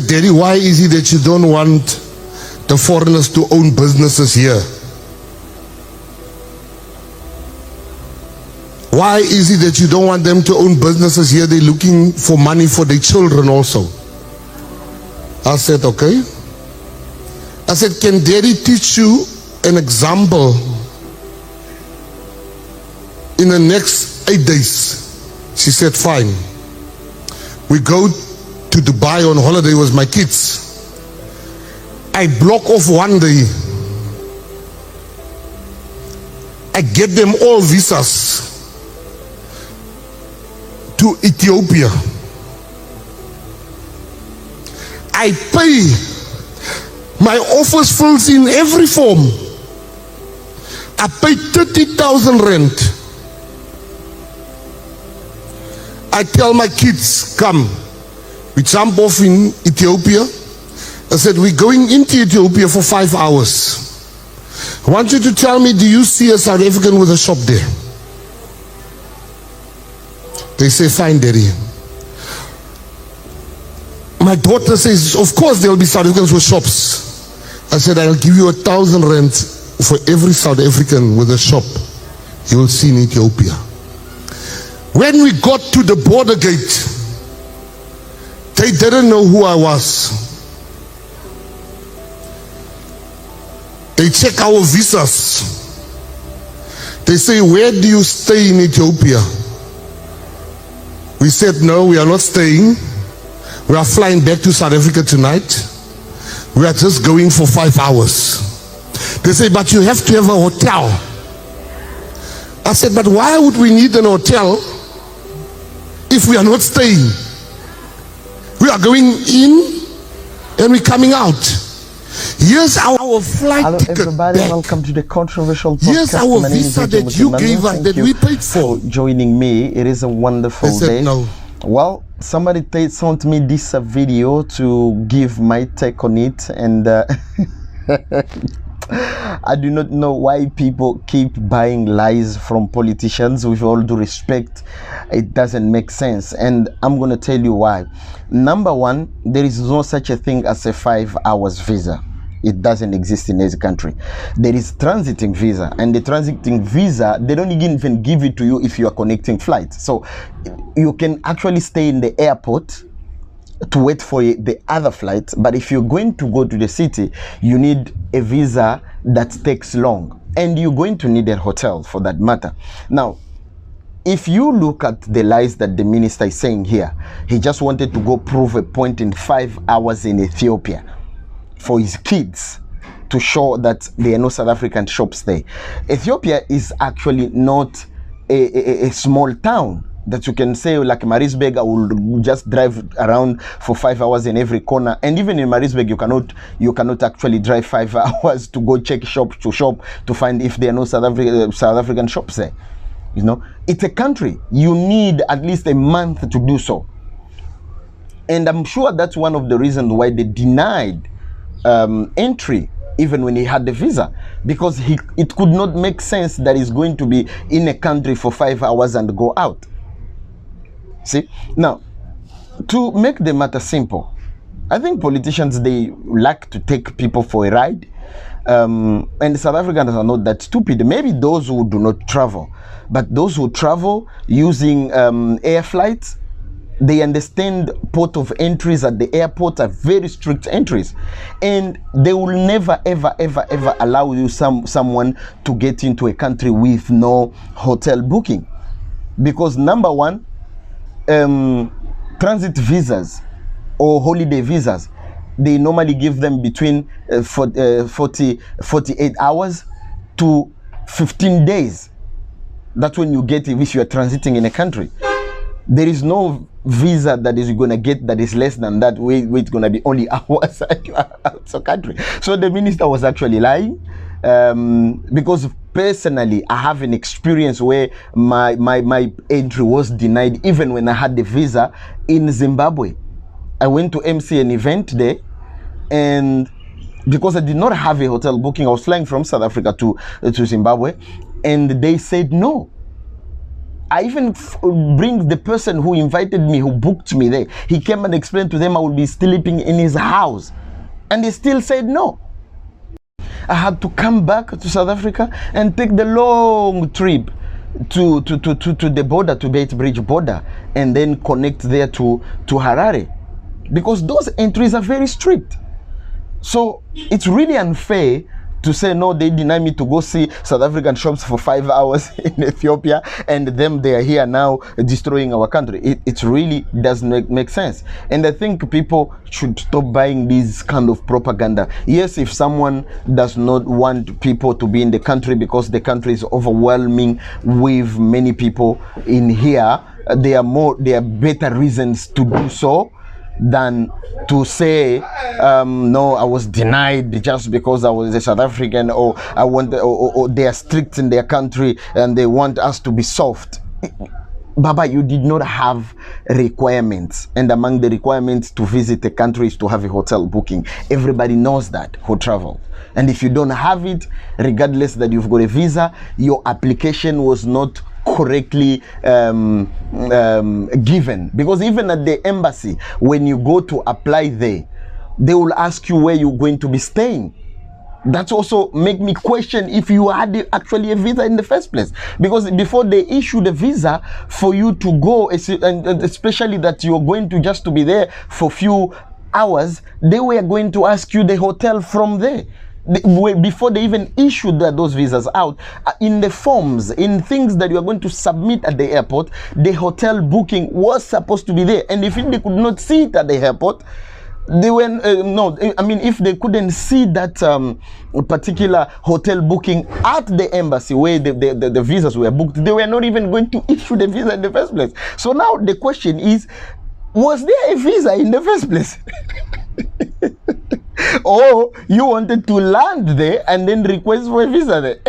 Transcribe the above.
Daddy, why is it that you don't want the foreigners to own businesses here? Why is it that you don't want them to own businesses here? They're looking for money for their children also. I said, okay. I said, can Daddy teach you an example in the next 8 days? She said, fine. We go to Dubai on holiday with my kids. I block off one day. I get them all visas to Ethiopia. I pay. My office fills in every form. I pay 30,000 rent. I tell my kids, come. We jump off in Ethiopia. I said, we're going into Ethiopia for 5 hours. I want you to tell me, do you see a South African with a shop there? They say, fine, Daddy. My daughter says, of course there will be South Africans with shops. I said, I'll give you 1,000 rand for every South African with a shop you will see in Ethiopia. When we got to the border gate, they didn't know who I was. They check our visas. They say, where do you stay in Ethiopia? We said, no, we are not staying. We are flying back to South Africa tonight. We are just going for 5 hours. They say, but you have to have a hotel. I said, but why would we need an hotel if we are not staying? We are going in and we're coming out. Here's our flight Hello ticket everybody, back. welcome to the controversial podcast. Here's our visa that you gave us, that we paid for. Joining me, it is a wonderful day. No. Well, somebody sent me this video to give my take on it, and I do not know why people keep buying lies from politicians. With all due respect, it doesn't make sense, and I'm going to tell you why. Number one, there is no such a thing as a 5 hours visa. It doesn't exist in this country. There is transiting visa, and the transiting visa, they don't even give it to you if you are connecting flights. So you can actually stay in the airport to wait for the other flight, but if you're going to go to the city, you need a visa that takes long, and you're going to need a hotel for that matter. Now, if you look at the lies that the minister is saying here, he just wanted to go prove a point in 5 hours in Ethiopia for his kids to show that there are no South African shops there. Ethiopia is actually not a small town that you can say like Maritzburg. I will just drive around for 5 hours in every corner, and even in Maritzburg you cannot actually drive 5 hours to go check shop to shop to find if there are no South African shops there. You know, it's a country. You need at least a month to do so, and I'm sure that's one of the reasons why they denied entry even when he had the visa, because it could not make sense that he's going to be in a country for 5 hours and go out. See, now, to make the matter simple, I think politicians, they like to take people for a ride, and South Africans are not that stupid. Maybe those who do not travel, but those who travel using air flights, they understand port of entries at the airport are very strict entries, and they will never ever allow you someone to get into a country with no hotel booking, because number one, transit visas or holiday visas, they normally give them between 48 hours to 15 days. That's when you get it if you are transiting in a country. There is no visa that is going to get that is less than that, where it's going to be only hours out of country. So the minister was actually lying, because personally I have an experience where my entry was denied even when I had the visa in Zimbabwe. I went to MC an event there, and because I did not have a hotel booking, I was flying from South Africa to Zimbabwe, and they said no. I even bring the person who invited me, who booked me there. He came and explained to them I would be sleeping in his house. And they still said no. I had to come back to South Africa and take the long trip to the border, to Beit Bridge border, and then connect there to Harare, because those entries are very strict. So it's really unfair to say, no, they deny me to go see South African shops for 5 hours in Ethiopia, and them they are here now destroying our country. It really doesn't make sense. And I think people should stop buying this kind of propaganda. Yes, if someone does not want people to be in the country because the country is overwhelming with many people in here, there are better reasons to do so than to say no, I was denied just because I was a South African, or or they are strict in their country and they want us to be soft. Baba, you did not have requirements, and among the requirements to visit a country is to have a hotel booking. Everybody knows that who travel. And if you don't have it, regardless that you've got a visa, your application was not correctly given. Because even at the embassy, when you go to apply there, they will ask you where you're going to be staying. That's also make me question if you had actually a visa in the first place. Because before they issue the visa for you to go, and especially that you're going to just to be there for few hours, they were going to ask you the hotel from there. Before they even issued those visas out, in the forms, in things that you are going to submit at the airport, the hotel booking was supposed to be there. And if they could not see it at the airport, they were if they couldn't see that particular hotel booking at the embassy where the visas were booked, they were not even going to issue the visa in the first place. So now the question is, was there a visa in the first place? Or you wanted to land there and then request for a visa there?